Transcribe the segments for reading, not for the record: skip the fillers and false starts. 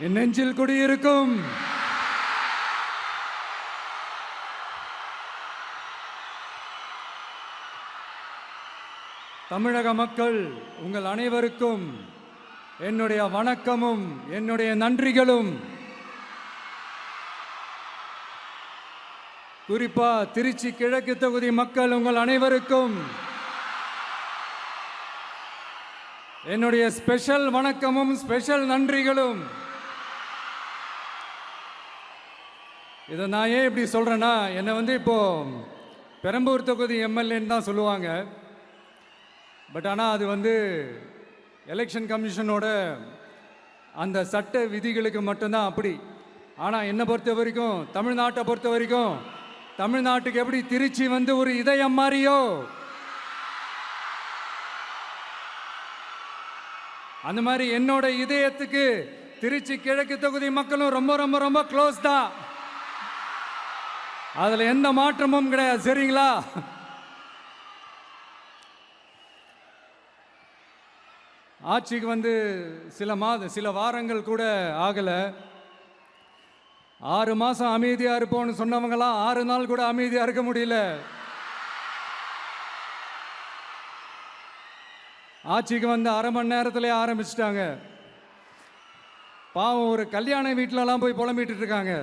என் நெஞ்சில் குடியிருக்கும் தமிழக மக்கள் உங்கள் அனைவருக்கும் என்னுடைய வணக்கமும் என்னுடைய நன்றிகளும். குறிப்பா திருச்சி கிழக்கு தொகுதி மக்கள் உங்கள் அனைவருக்கும் என்னுடைய ஸ்பெஷல் வணக்கமும் ஸ்பெஷல் நன்றிகளும். இதை நான் ஏன் இப்படி சொல்கிறேன்னா, என்னை இப்போ பெரம்பூர் தொகுதி எம்எல்ஏன்னு தான் சொல்லுவாங்க. பட் ஆனால் அது எலெக்ஷன் கமிஷனோட அந்த சட்ட விதிகளுக்கு மட்டும்தான் அப்படி. ஆனால் என்னை பொறுத்த வரைக்கும், தமிழ்நாட்டை பொறுத்த வரைக்கும், தமிழ்நாட்டுக்கு எப்படி திருச்சி ஒரு இதயம் மாறியோ, அந்த மாதிரி என்னோட இதயத்துக்கு திருச்சி கிழக்கு தொகுதி மக்களும் ரொம்ப ரொம்ப ரொம்ப க்ளோஸ் தான். அதுல எந்த மாற்றமும் கிடையாது. சரிங்களா? ஆட்சிக்கு சில வாரங்கள் கூட ஆகல. 6 மாசம் அமைதியா இருப்போம்னு சொன்னவங்களாம் 6 நாள் கூட அமைதியா இருக்க முடியல. ஆட்சிக்கு அரை மணி நேரத்திலே ஆரம்பிச்சிட்டாங்க. பாவம், ஒரு கல்யாண வீட்டிலலாம் போய் புலம்பிட்டு இருக்காங்க.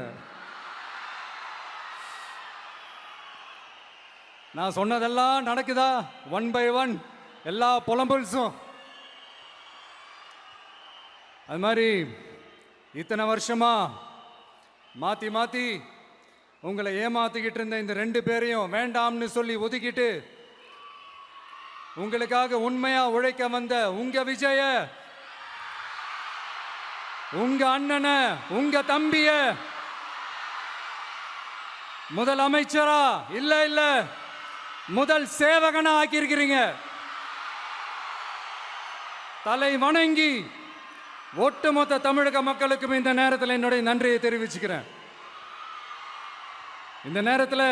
நான் சொன்னதெல்லாம் நடக்குதா? 1 by 1 எல்லா புலம்பல்ஸும். அது மாதிரி இத்தனை வருஷமா மாத்தி மாத்தி உங்களை ஏமாத்திக்கிட்டு இருந்த இந்த 2 பேரையும் வேண்டாம்னு சொல்லி ஒதுக்கிட்டு உங்களுக்காக உண்மையா உழைக்க வந்த உங்க விஜய, உங்க அண்ணனை, உங்க தம்பிய முதல் அமைச்சரா இல்ல முதல் சேவகனா ஆக்கியிருக்கிறீங்க. தலை வணங்கி ஒட்டுமொத்த தமிழக மக்களுக்கும் இந்த நேரத்தில் என்னுடைய நன்றியை தெரிவிச்சுக்கிறேன். இந்த நேரத்தில்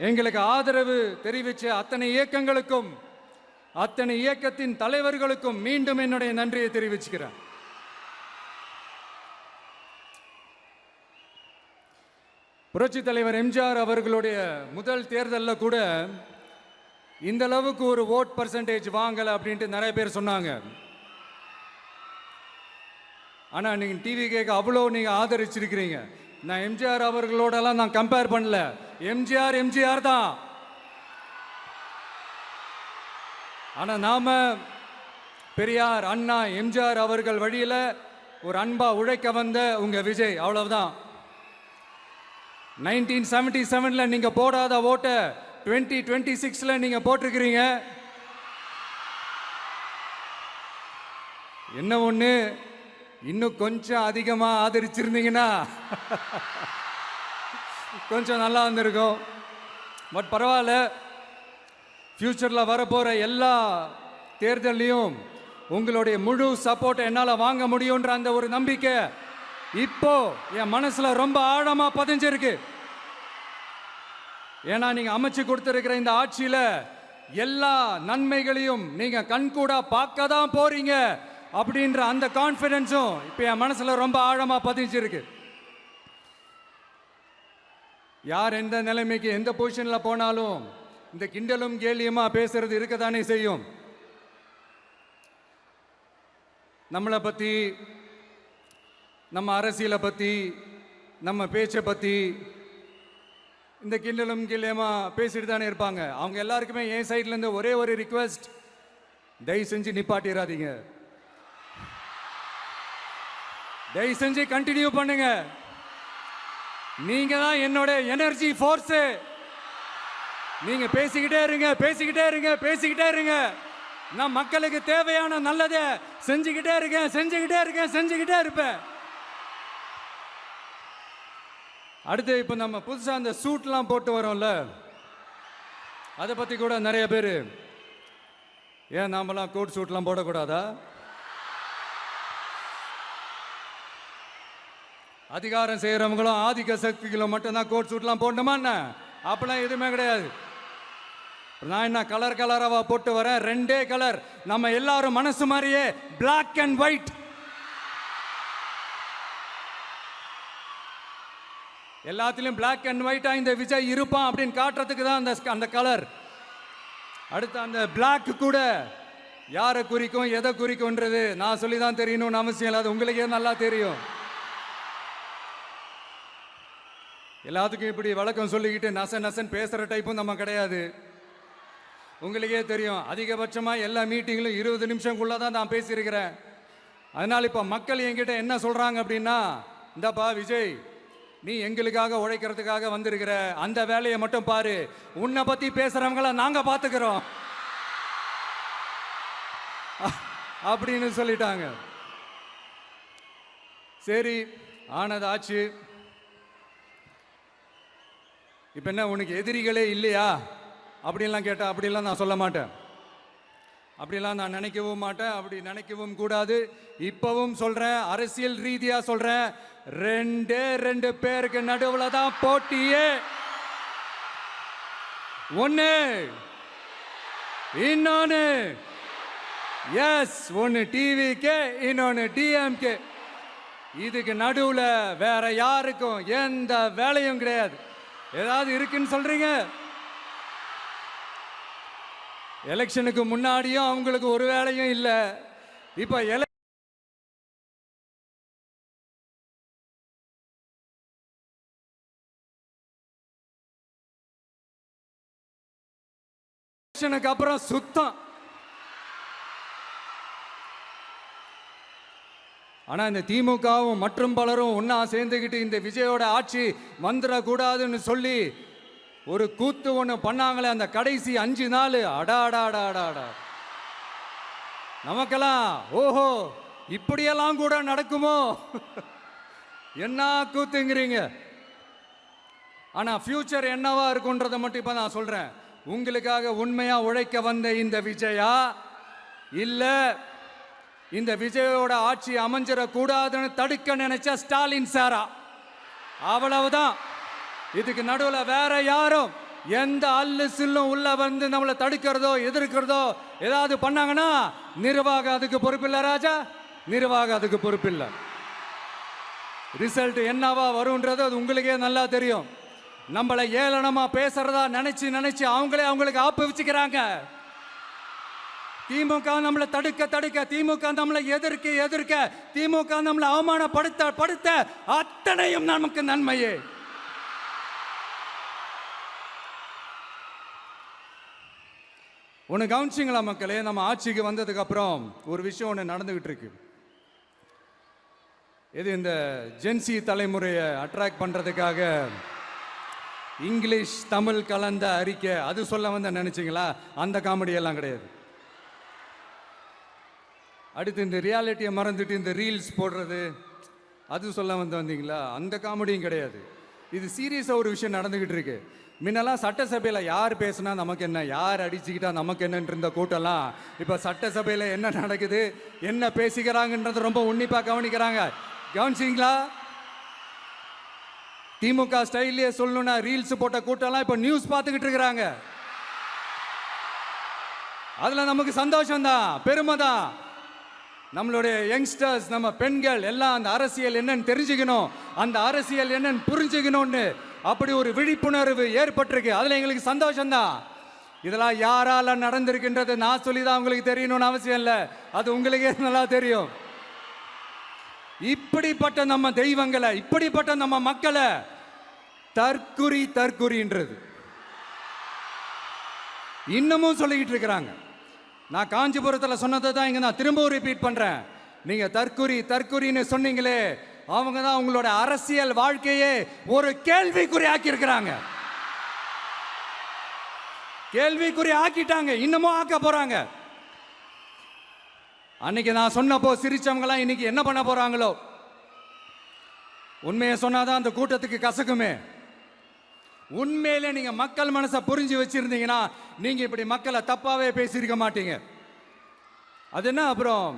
எங்களுக்கு ஆதரவு தெரிவிச்ச அத்தனை இயக்கங்களுக்கும், அத்தனை இயக்கத்தின் தலைவர்களுக்கும் மீண்டும் என்னுடைய நன்றியை தெரிவிச்சுக்கிறேன். புரட்சி தலைவர் எம்ஜிஆர் அவர்களுடைய முதல் தேர்தலில் கூட இந்த அளவுக்கு ஒரு ஓட் பர்சன்டேஜ் வாங்கலை அப்படின்ட்டு நிறைய பேர் சொன்னாங்க. ஆனால் நீங்கள் டிவி கேட்க அவ்வளோ நீங்கள் ஆதரிச்சிருக்கிறீங்க. நான் எம்ஜிஆர் அவர்களோடலாம் நான் கம்பேர் பண்ணல. எம்ஜிஆர் தான். ஆனால் நாம பெரியார், அண்ணா, எம்ஜிஆர் அவர்கள் வழியில் ஒரு அன்பா உழைக்க வந்த உங்க விஜய், அவ்வளவுதான். 1977 நீங்க போடாத ஓட்ட 2026 நீங்க போட்டிருக்கிறீங்க. என்ன ஒண்ணு, இன்னும் கொஞ்சம் அதிகமா ஆதரிச்சிருந்தீங்கன்னா கொஞ்சம் நல்லா வந்திருக்கும். பட் பரவாயில்ல, ஃபியூச்சர்ல வரப்போற எல்லா தேர்தலையும் உங்களுடைய முழு சப்போர்ட்டை என்னால் வாங்க முடியுன்ற அந்த ஒரு நம்பிக்கை இப்போ என் மனசுல ரொம்ப ஆழமா பதிஞ்சிருக்கு. ஏன்னா நீங்க அமைச்சு கொடுத்திருக்கிற இந்த ஆட்சியில எல்லா நன்மைகளையும் நீங்க கண்கூடா பார்க்க தான் போறீங்க அப்படின்ற அந்த கான்ஃபிடன்ஸும் இப்போ என் மனசுல ரொம்ப ஆழமா பதிஞ்சிருக்கு. யார் எந்த நிலைமைக்கு எந்த பொசிஷன்ல போனாலும் இந்த கிண்டலும் கேலியுமா பேசுறது இருக்கதானே செய்யும். நம்மளை பத்தி, நம்ம அரசியலை பற்றி, நம்ம பேச்சை பற்றி இந்த கிண்டலும் கிள்ளையமா பேசிட்டு தானே இருப்பாங்க. அவங்க எல்லாருக்குமே என் சைட்லேருந்து ஒரே ஒரு ரிக்வெஸ்ட், தயவு செஞ்சு நிப்பாட்டிடாதீங்க. தயவு செஞ்சு கண்டினியூ பண்ணுங்க. நீங்க தான் என்னோட எனர்ஜி ஃபோர்ஸு. நீங்க பேசிக்கிட்டே இருங்க. நான் மக்களுக்கு தேவையான நல்லதை செஞ்சுக்கிட்டே இருப்பேன். அடுத்து இப்போ நம்ம புதுசாக அந்த சூட்லாம் போட்டு வரோம்ல, அதை பற்றி கூட நிறைய பேர், ஏன் நாமெல்லாம் கோட் சூட்லாம் போடக்கூடாதா? அதிகாரம் செய்கிறவங்களும் ஆதிக்க சக்திகளும் மட்டும்தான் கோட் சூட்லாம் போடணுமா என்ன? அப்பெல்லாம் எதுவுமே கிடையாது. நான் என்ன கலர் கலராக போட்டு வரேன், 2 கலர். நம்ம எல்லாரும் மனசு மாதிரியே பிளாக் அண்ட் ஒயிட். எல்லாத்திலும் பிளாக் அண்ட் ஒயிட்டா இந்த விஜய் இருப்பான் அப்படின்னு காட்டுறதுக்கு தான் அந்த கலர். அடுத்து அந்த பிளாக் கூட யாரை குறிக்கும் எதை குறிக்கும்ன்றது நான் சொல்லி தான் தெரியணும்னு அவசியம் இல்லை, அது உங்களுக்கே நல்லா தெரியும். எல்லாத்துக்கும் இப்படி வழக்கம் சொல்லிக்கிட்டு நசன் பேசுகிற டைப்பும் நம்ம கிடையாது. உங்களுக்கே தெரியும், அதிகபட்சமாக எல்லா மீட்டிங்கிலும் 20 நிமிஷம்குள்ளே தான் நான் பேசியிருக்கிறேன். அதனால் இப்போ மக்கள் என்கிட்ட என்ன சொல்கிறாங்க அப்படின்னா, இந்தாப்பா விஜய், நீ எங்களுக்காக உழைக்கிறதுக்காக வந்திருக்கிற, அந்த வேலையை மட்டும் பாரு, உன்னை பற்றி பேசுகிறவங்கள நாங்கள் பார்த்துக்கிறோம் அப்படின்னு சொல்லிட்டாங்க. சரி, ஆனது ஆச்சு. இப்போ என்ன, உனக்கு எதிரிகளே இல்லையா அப்படின்லாம் கேட்டால் அப்படிலாம் நான் சொல்ல மாட்டேன், அப்படிலாம் நான் நினைக்கவும் மாட்டேன், அப்படி நினைக்கவும் கூடாது. இப்பவும் சொல்றேன், அரசியல் ரீதியா சொல்றேன், 2 பேருக்கு நடுவில் தான் போட்டியே. ஒன்னு இன்னொன்னு, எஸ், ஒன்னு டிவிக்கு, இன்னொன்னு டிஎம்கே. இதுக்கு நடுவில் வேற யாருக்கும் எந்த வேலையும் கிடையாது. ஏதாவது இருக்குன்னு சொல்றீங்க? எலெக்ஷனுக்கு முன்னாடியும் அவங்களுக்கு ஒரு வேலையும் இல்லை. இப்ப எலெக்ஷனுக்கு அப்புறம் சுத்தம். ஆனா இந்த திமுகவும் மற்றும் பலரும் ஒன்னா சேர்ந்துக்கிட்டு இந்த விஜயோட ஆட்சி வந்துடக்கூடாதுன்னு சொல்லி ஒரு கூத்து ஒன்று பண்ணாங்களே, அந்த கடைசி 5 நாள், அடாடாடாடாடா, நமக்கெல்லாம் ஓஹோ இப்படியெல்லாம் கூட நடக்குமோ என்ன கூத்துங்கிறீங்க. ஆனா ஃபியூச்சர் என்னவா இருக்குன்றதை மட்டும் இப்ப நான் சொல்றேன். உங்களுக்காக உண்மையா உழைக்க வந்த இந்த விஜயா, இல்ல இந்த விஜயோட ஆட்சி அமைஞ்சிடக்கூடாதுன்னு தடுக்க நினைச்ச ஸ்டாலின் சாரா, அவ்வளவுதான். இதுக்கு நடுவில் வேற யாரும் எந்த அல்லு சில்லும் உள்ள வந்து நம்மளை தடுக்கிறதோ எதிர்க்கிறதோ ஏதாவது பண்ணாங்கன்னா நிர்வாகம் அதுக்கு பொறுப்பில்லை ராஜா, நிர்வாகம் அதுக்கு பொறுப்பில்லை. ரிசல்ட் என்னவா வரும்ன்றது அது உங்களுக்கே நல்லா தெரியும். நம்மளை ஏளனமா பேசுறதா நினைச்சு அவங்களுக்கு ஆப்பு வச்சுக்கிறாங்க. திமுக நம்மளை தடுக்க, திமுக நம்மளை எதிர்க்க, திமுக நம்மளை அவமானப்படுத்த அத்தனையும் நமக்கு நன்மையே. ஒன்று கவனிச்சிங்களா மக்களே, நம்ம ஆட்சிக்கு வந்ததுக்கு அப்புறம் ஒரு விஷயம் ஒன்று நடந்துகிட்டு இருக்கு. இது இந்த ஜென்சி தலைமுறையை அட்ராக்ட் பண்றதுக்காக இங்கிலீஷ் தமிழ் கலந்த அறிக்கை, அது சொல்ல வந்த நினைச்சிங்களா? அந்த காமெடி எல்லாம் கிடையாது. அடுத்து இந்த ரியாலிட்டியை மறந்துட்டு இந்த ரீல்ஸ் போடுறது, அது சொல்ல வந்தீங்களா? அந்த காமெடியும் கிடையாது. இது சீரியஸாக ஒரு விஷயம் நடந்துகிட்டு இருக்கு. முன்னெல்லாம் சட்டசபையில் யார் பேசுனா நமக்கு என்ன, யார் அடிச்சுக்கிட்டா நமக்கு என்னன்னு இருந்த கூட்டம்லாம் இப்போ சட்டசபையில் என்ன நடக்குது, என்ன பேசிக்கிறாங்கன்றது ரொம்ப உன்னிப்பாக கவனிக்கிறாங்க. கவனிச்சிங்களா? திமுக ஸ்டைல்லையே சொல்லணும்னா ரீல்ஸ் போட்ட கூட்டம்லாம் இப்போ நியூஸ் பார்த்துக்கிட்டு இருக்கிறாங்க. அதில் நமக்கு சந்தோஷம்தான், பெருமை தான். நம்மளுடைய யங்ஸ்டர்ஸ், நம்ம பெண்கள் எல்லாம் அந்த அரசியல் என்னன்னு தெரிஞ்சுக்கணும், அந்த அரசியல் என்னன்னு புரிஞ்சுக்கணும்னு அப்படி ஒரு விழிப்புணர்வு ஏற்பட்டிருக்கு. அதுல எங்களுக்கு சந்தோஷம்தான். இதெல்லாம் யாரால நடந்திருக்கின்றது நான் சொல்லிதான் உங்களுக்கு தெரியணும்னு அவசியம் இல்லை, அது உங்களுக்கே நல்லா தெரியும். இப்படிப்பட்ட நம்ம தெய்வங்களை, இப்படிப்பட்ட நம்ம மக்களை தற்குறின்றது இன்னமும் சொல்லிக்கிட்டு இருக்கிறாங்க. நான் காஞ்சிபுரத்தில் சொன்னதை தான் இங்க நான் திரும்பவும் ரிப்பீட் பண்றேன். நீங்க தற்குறின்னு சொன்னீங்களே, அவங்க தான் உங்களோட அரசியல் வாழ்க்கையே ஒரு கேள்விக்குறி ஆக்கி இருக்கிறாங்க. கேள்விக்குறி ஆக்கிட்டாங்க, இன்னமும் ஆக்க போறாங்க. அன்னைக்கு நான் சொன்னப்போ சிரிச்சவங்களாம் இன்னைக்கு என்ன பண்ண போறாங்களோ. உண்மையை சொன்னாதான் அந்த கூட்டத்துக்கு கசக்குமே. உண்மையிலே நீங்க மக்கள் மனசை புரிஞ்சு வச்சிருந்தீங்கன்னா நீங்க இப்படி மக்களை தப்பாவே பேசியிருக்க மாட்டீங்க. அது என்ன, அப்புறம்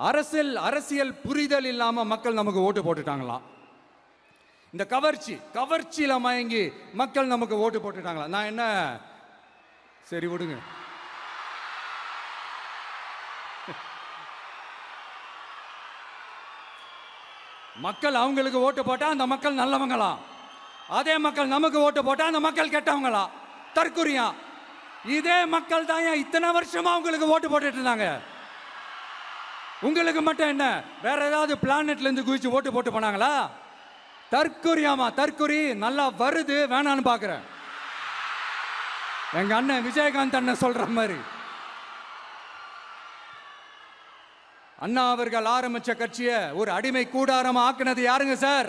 அரசியல் புரிதல் இல்லாம மக்கள் நமக்கு ஓட்டு போட்டுட்டாங்களாம். இந்த கவர்ச்சியில மயங்கி மக்கள் நமக்கு ஓட்டு போட்டுட்டாங்களா? நான் என்ன, சரி விடுங்க. மக்கள் அவங்களுக்கு ஓட்டு போட்டா அந்த மக்கள் நல்லவங்களாம். அதே மக்கள் நமக்கு ஓட்டு போட்டா அந்த மக்கள் கெட்டவங்களா? தற்குறியா? இதே மக்கள் தான் இத்தனை வருஷமா உங்களுக்கு ஓட்டு போட்டுட்டு இருந்தாங்க. உங்களுக்கு மட்டும் என்ன வேற ஏதாவது பிளானட்ல இருந்து குதிச்சு ஓட்டு போட்டு போனாங்களா? தற்குறியாமா? தற்குறி நல்லா வருது, வேணான்னு பாக்குறேன். எங்க அண்ணன் விஜயகாந்த் அண்ணன் சொல்ற மாதிரி, அண்ணா அவர்கள் ஆரம்பிச்ச கட்சியை ஒரு அடிமை கூடாரமா ஆக்குனது யாருங்க சார்?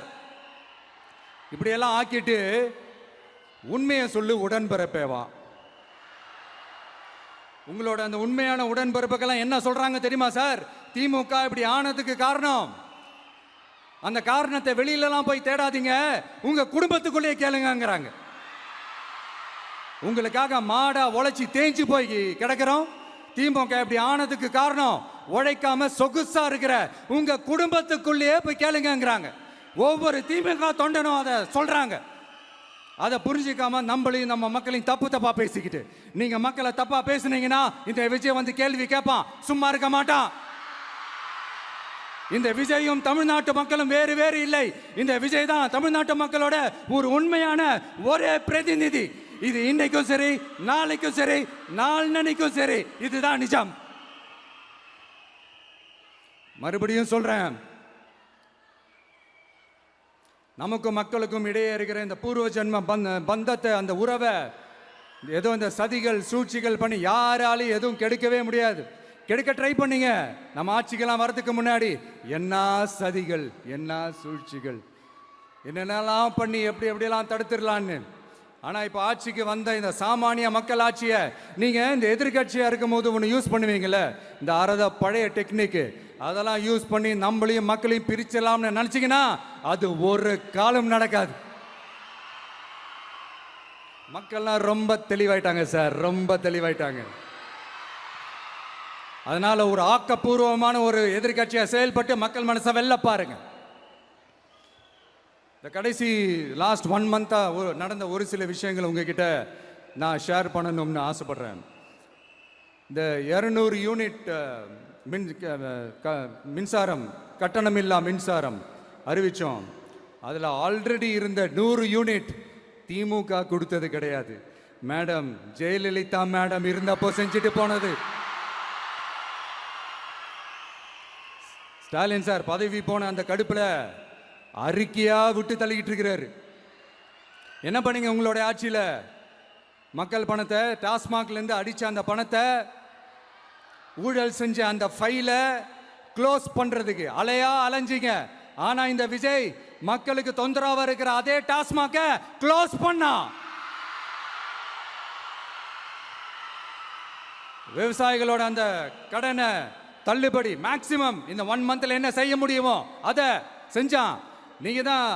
இப்படியெல்லாம் ஆக்கிட்டு உண்மையை சொல்லு உடன்பிறப்பேவா. உங்களோட அந்த உண்மையான உடன்பிறப்புக்கெல்லாம் என்ன சொல்றாங்க தெரியுமா சார்? திமுக இப்படி ஆனதுக்கு காரணம், அந்த காரணத்தை வெளியிலலாம் போய் தேடாதீங்க, உங்க குடும்பத்துக்குள்ளேயே கேளுங்கிறாங்க. உங்களுக்காக மாடா உழைச்சி தேஞ்சு போய் கிடக்கிறோம். திமுக இப்படி ஆனதுக்கு காரணம் உழைக்காம சொகுசா இருக்கிற உங்க குடும்பத்துக்குள்ளேயே போய் கேளுங்கிறாங்க. ஒவ்வொரு திமுக தொண்டனும் அதை சொல்றாங்க. அதை புரிஞ்சிக்காம நம்மளையும் நம்ம மக்களையும் தப்பா பேசிக்கிட்டு, நீங்க மக்களை தப்பா பேசுனீங்கன்னா இந்த விஜய் வந்து கேள்வி கேட்பான், சும்மா இருக்க மாட்டான். இந்த விஜயும் தமிழ்நாட்டு மக்களும் வேறு வேறு இல்லை. இந்த விஜய் தான் தமிழ்நாட்டு மக்களோட ஒரு உண்மையான ஒரே பிரதிநிதி. இது இன்னைக்கும் சரி, நாளைக்கும் சரி, நாளன்னைக்கும் சரி, இதுதான் நிஜம். மறுபடியும் சொல்றேன், நமக்கும் மக்களுக்கும் இடையே இருக்கிற இந்த பூர்வ ஜென்ம பந்தத்தை, அந்த உறவை ஏதோ இந்த சதிகள் சூழ்ச்சிகள் பண்ணி யாராலையும் எதுவும் கெடுக்கவே முடியாது. கெடுக்க ட்ரை பண்ணீங்க நம்ம ஆட்சிக்கெல்லாம் வரதுக்கு முன்னாடி. என்ன சதிகள், என்ன சூழ்ச்சிகள், என்னென்னலாம் பண்ணி எப்படி எப்படியெல்லாம் தடுத்துடலான்னு. ஆனால் இப்போ ஆட்சிக்கு வந்த இந்த சாமானிய மக்கள் ஆட்சியை நீங்கள் இந்த எதிர்கட்சியாக இருக்கும் போது ஒன்று யூஸ் பண்ணுவீங்களே, இந்த பழைய டெக்னிக்கு, அதெல்லாம் யூஸ் பண்ணி நம்மளையும் மக்களையும் பிரிச்சலாம்னு நினச்சிங்கன்னா அது ஒரு காலம் நடக்காது. மக்கள்லாம் ரொம்ப தெளிவாயிட்டாங்க சார், ரொம்ப தெளிவாயிட்டாங்க. அதனால ஒரு ஆக்கப்பூர்வமான ஒரு எதிர்கட்சியாக செயல்பட்டு மக்கள் மனசை வெல்ல பாருங்க. இந்த கடைசி லாஸ்ட் 1 மந்த்தா நடந்த ஒரு சில விஷயங்கள் உங்ககிட்ட நான் ஷேர் பண்ணணும்னு ஆசைப்படுறேன். இந்த 200 யூனிட் மின்சாரம், கட்டணமில்லா மின்சாரம் அறிவிச்சோம். அதில் ஆல்ரெடி இருந்த 100 யூனிட் திமுக கொடுத்தது கிடையாது. மேடம் ஜெயலலிதா மேடம் இருந்தப்போ செஞ்சுட்டு போனது. ஸ்டாலின் சார் பதவி போன அந்த கடுப்பில் அறிக்கையா விட்டு தள்ளிக்கிட்டு இருக்கிறாரு. என்ன பண்ணீங்க உங்களுடைய ஆட்சியில்? மக்கள் பணத்தை, டாஸ்மாக்ல இருந்து அடிச்ச அந்த பணத்தை, ஊழல் செஞ்ச அந்த ஃபைலை க்ளோஸ் பண்றதுக்கு அலையா அலைஞ்சிங்க. ஆனா இந்த விஜய் மக்களுக்கு தொந்தரவா இருக்கிற அதே டாஸ்மாக க்ளோஸ் பண்ணா. விவசாயிகளோட அந்த கடனை தள்ளுபடி மேக்சிமம் இந்த 1 மந்த்ல என்ன செய்ய முடியுமோ அதை செஞ்சான். நீங்க தான்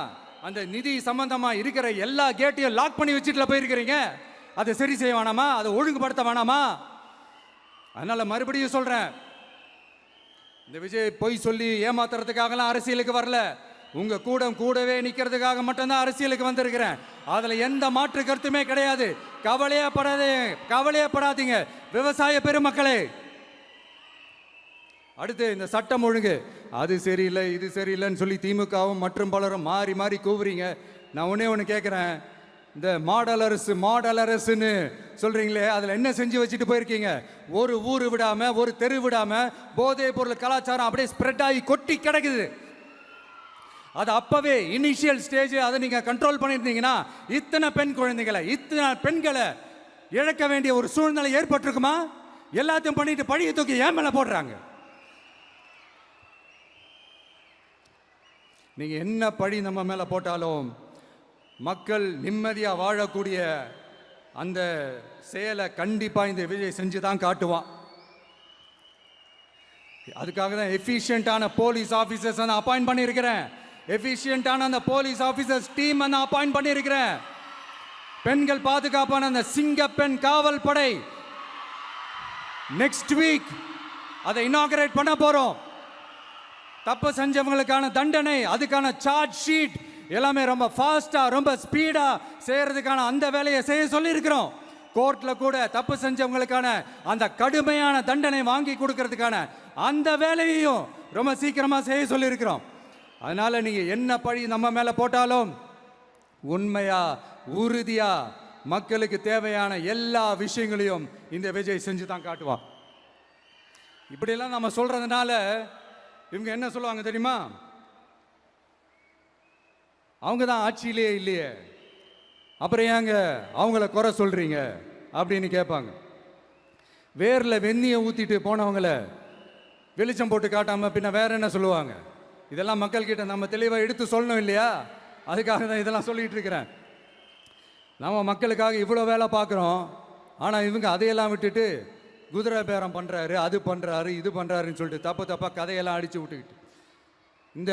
அந்த நிதி சம்பந்தமா இருக்கிற எல்லா கேட்டையும் லாக் பண்ணி வச்சுட்டு போயிருக்கிறீங்க. அதை சரி செய்ய வேணாமா? அதை ஒழுங்குபடுத்த வேணாமா? அதனால மறுபடியும் சொல்றேன், இந்த விஜய் பொய் சொல்லி ஏமாத்துறதுக்காகலாம் அரசியலுக்கு வரல. உங்க கூடவே நிக்கிறதுக்காக மட்டும்தான் அரசியலுக்கு வந்திருக்கிறேன். அதுல எந்த மாற்று கருத்துமே கிடையாது. கவலையப்படாதீங்க விவசாய பெருமக்களே. அடுத்து இந்த சட்டம் ஒழுங்கு, அது சரியில்லை இது சரியில்லைன்னு சொல்லி திமுகவும் மற்றும் பலரும் மாறி மாறி கூவுறீங்க. நான் ஒன்று கேட்குறேன், இந்த மாடல் அரசுன்னு சொல்றீங்களே, அதில் என்ன செஞ்சு வச்சுட்டு போயிருக்கீங்க? ஒரு ஊர் விடாம, ஒரு தெரு விடாம போதைப் பொருள் கலாச்சாரம் அப்படியே ஸ்ப்ரெட் ஆகி கொட்டி கிடக்குது. அது அப்பவே இனிஷியல் ஸ்டேஜ், அதை நீங்க கண்ட்ரோல் பண்ணியிருந்தீங்கன்னா இத்தனை பெண் குழந்தைகளை, இத்தனை பெண்களை இழக்க வேண்டிய ஒரு சூழ்நிலை ஏற்பட்டிருக்குமா? எல்லாத்தையும் பண்ணிட்டு பழியை தூக்கி ஏன் மேல போடுறாங்க. நீங்க என்ன பழி நம்ம மேல போட்டாலும் மக்கள் நிம்மதியா வாழக்கூடிய அந்த செயலை கண்டிப்பா இந்த விஜய் செஞ்சுதான் காட்டுவான். அதுக்காக தான் எஃபிஷியன்டான போலீஸ் ஆபீசர்ஸ் நான் அப்பாயிண்ட் பண்ணியிருக்கிறேன். எஃபிஷியன்டான அந்த போலீஸ் ஆபீசர்ஸ் டீம் நான் அப்பாயிண்ட் பண்ணியிருக்கிறேன். பெண்கள் பாதுகாப்பான அந்த சிங்க பெண் காவல் படை நெக்ஸ்ட் வீக் அதை இனாகரேட் பண்ண போறோம். தப்பு செஞ்சவங்களுக்கான தண்டனை, அதுக்கான சார்ஜ் ஷீட் எல்லாமே ரொம்ப ஃபாஸ்டா, ரொம்ப ஸ்பீடா செய்யறதுக்கான அந்த வேலையை செய்ய சொல்லி இருக்கிறோம். கோர்ட்ல கூட தப்பு செஞ்சவங்களுக்கான அந்த கடுமையான தண்டனை வாங்கி கொடுக்கறதுக்கான அந்த வேலையையும் ரொம்ப சீக்கிரமா செய்ய சொல்லி இருக்கிறோம். அதனால நீங்க என்ன பழி நம்ம மேல போட்டாலும் உண்மையா உறுதியா மக்களுக்கு தேவையான எல்லா விஷயங்களையும் இந்த விஜய் செஞ்சு தான் காட்டுவான். இப்படியெல்லாம் நம்ம சொல்றதுனால இவங்க என்ன சொல்லுவாங்க தெரியுமா? அவங்க தான் ஆட்சியிலே இல்லையே, அப்புறம் ஏங்க அவங்கள குறை சொல்றீங்க அப்படின்னு கேட்பாங்க. வேரில் வெந்நியை ஊற்றிட்டு போனவங்கள வெளிச்சம் போட்டு காட்டாமல் பின்ன வேற என்ன சொல்லுவாங்க? இதெல்லாம் மக்கள்கிட்ட நம்ம தெளிவாக எடுத்து சொல்லணும் இல்லையா? அதுக்காக தான் இதெல்லாம் சொல்லிட்டு இருக்கிறேன். நம்ம மக்களுக்காக இவ்வளோ வேலை பார்க்குறோம், ஆனால் இவங்க அதையெல்லாம் விட்டுட்டு குதிரை பேரம் பண்ணுறாரு, அது பண்ணுறாரு, இது பண்ணுறாருன்னு சொல்லிட்டு தப்பாக கதையெல்லாம் அடித்து விட்டுக்கிட்டு இந்த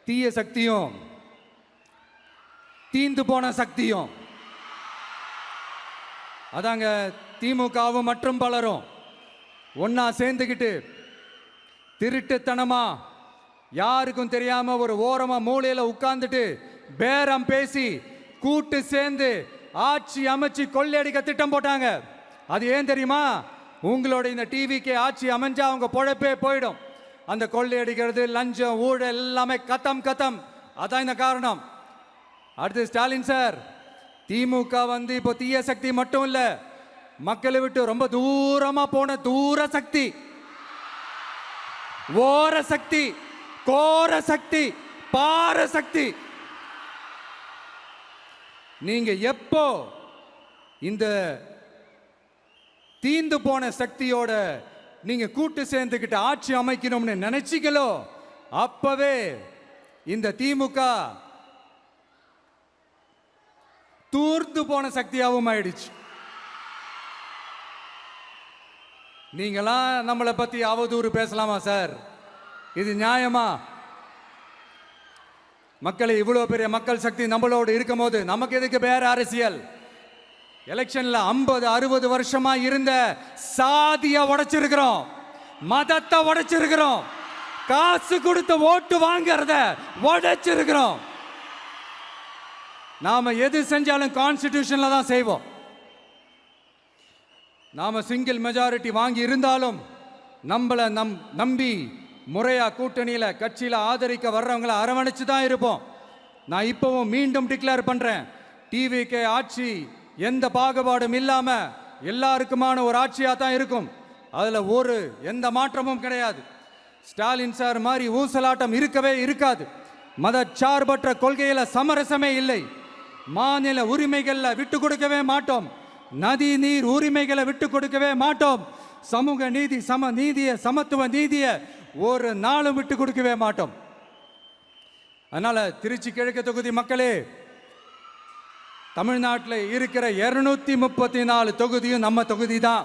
தீய சக்தியும் தீந்து போன சக்தியும் அதாங்க திமுகவும் மற்றும் பலரும் ஒன்னா சேர்ந்துக்கிட்டு திருட்டுத்தனமா யாருக்கும் தெரியாம ஒரு ஓரமா மூலையில உட்கார்ந்துட்டு பேரம் பேசி கூட்டு சேர்ந்து ஆட்சி அமைச்சு கொள்ளையடிக்க திட்டம் போட்டாங்க. அது ஏன் தெரியுமா? உங்களோட இந்த டிவிக்கு ஆட்சி அமைஞ்சா அவங்க பொழப்பே போயிடும். அந்த கொள்ளையடிக்கிறது, லஞ்சம், ஊழல் எல்லாமே கத்தம் கத்தம். அதான் இந்த காரணம். அடுத்து ஸ்டாலின் சார், திமுக வந்து இப்போ தீய சக்தி மட்டும் இல்ல, மக்களை விட்டு ரொம்ப தூரமா போன தூர சக்தி, ஓர சக்தி, கோர சக்தி, பார சக்தி. நீங்க எப்போ இந்த தீந்து போன சக்தியோட நீங்க கூட்டு சேர்ந்துக்கிட்டு ஆட்சி அமைக்கணும்னு நினைச்சீங்களோ அப்பவே இந்த திமுக தூர்ந்து போன சக்தியாகவும் ஆயிடுச்சு. நீங்களாம் நம்மளை பத்தி அவதூறு பேசலாமா சார்? இது நியாயமா? மக்களை இவ்வளவு பெரிய மக்கள் சக்தி நம்மளோடு இருக்கும் போது நமக்கு எதுக்கு வேற அரசியல்? எலெக்ஷன்ல 50-60 வருஷமா இருந்த சாதிய உடைச்சிருக்கிறோம், மதத்தை உடைச்சிருக்கிறோம், காசு கொடுத்து ஓட்டு வாங்கறத உடைச்சிருக்கிறோம். நாம எது செஞ்சாலும் கான்ஸ்டிடியூஷன்ல தான் செய்வோம். நாம சிங்கிள் மெஜாரிட்டி வாங்கி இருந்தாலும் நம்மள நம்பி முறையா கூட்டணியில கட்சியில ஆதரிக்க வர்றவங்களை அரவணைச்சு தான் இருப்போம். நான் இப்பவும் மீண்டும் டிக்ளேர் பண்றேன், டிவிகே ஆட்சி எந்த பாகுபாடும் இல்லாம எல்லாருக்குமான ஒரு ஆட்சியா தான் இருக்கும். அதுல எந்த மாற்றமும் கிடையாது. ஸ்டாலின் சார் மாதிரி ஊசலாட்டம் இருக்கவே இருக்காது. மதச்சார்பற்ற கொள்கையில சமரசமே இல்லை. மாநில உரிமைகள்ல விட்டு கொடுக்கவே மாட்டோம். நதி நீர் உரிமைகளை விட்டு கொடுக்கவே மாட்டோம். சமூக நீதி, சம நீதிய, சமத்துவ நீதிய ஒரு நாளும் விட்டு கொடுக்கவே மாட்டோம். அதனால திருச்சி கிழக்கு தொகுதி மக்களே, தமிழ்நாட்டில் இருக்கிற 234 தொகுதியும் நம்ம தொகுதி தான்.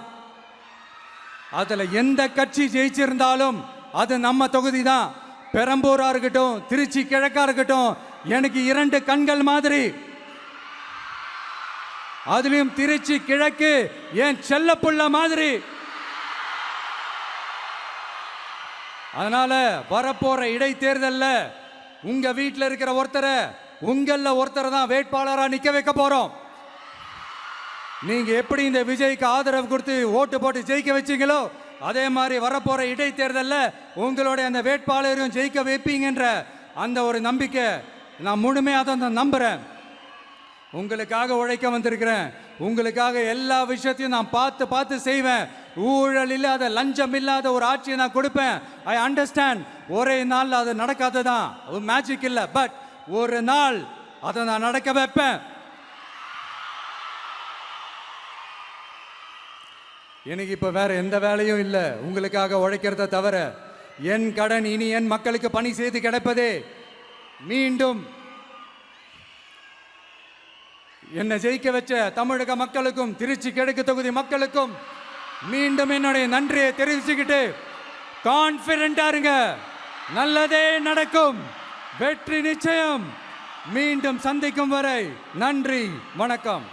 அதுல எந்த கட்சி ஜெயிச்சிருந்தாலும் அது நம்ம தொகுதி தான். பெரம்பூரா இருக்கட்டும், திருச்சி கிழக்கா இருக்கட்டும், எனக்கு 2 கண்கள் மாதிரி. அதுலயும் திருச்சி கிழக்கு என் செல்ல புள்ள மாதிரி. அதனால வரப்போற இடைத்தேர்தல்ல உங்க வீட்டில் இருக்கிற ஒருத்தரை உங்கள ஒருத்தரை தான் வேட்பாளரா நிக்க வைக்க போறோம். நீங்க எப்படி இந்த விஜய்க்கு ஆதரவு கொடுத்து ஓட்டு போட்டு ஜெயிக்க வச்சீங்களோ அதே மாதிரி வரப்போற இடைத்தேர்தல்ல உங்களுடைய அந்த வேட்பாளரையும் ஜெயிக்க வைப்பீங்கன்ற அந்த ஒரு நம்பிக்கை நான் முழுமையாக தான் நம்புறேன். உங்களுக்காக உழைக்க வந்திருக்கிறேன். உங்களுக்காக எல்லா விஷயத்தையும் நான் பார்த்து செய்வேன். ஊழல் இல்லாத, லஞ்சம் இல்லாத ஒரு ஆட்சியை நான் கொடுப்பேன். I understand. ஒரே நாள் அது நடக்காததான், மேஜிக் இல்லை. பட் ஒரு நாள் அதை நான் நடக்க வைப்பேன். எனக்கு இப்ப வேற எந்த வேலையும் இல்லை உங்களுக்காக உழைக்கிறத தவிர. என் கடன் இனி என் மக்களுக்கு பணி செய்து கிடைப்பதே. மீண்டும் என்னை ஜெயிக்க வச்ச தமிழக மக்களுக்கும் திருச்சி கிழக்கு தொகுதி மக்களுக்கும் மீண்டும் என்னுடைய நன்றியை தெரிவிச்சுக்கிட்டு கான்பிடென்டா இருங்க, நல்லதே நடக்கும், வெற்றி நிச்சயம். மீண்டும் சந்திக்கும் வரை நன்றி, வணக்கம்.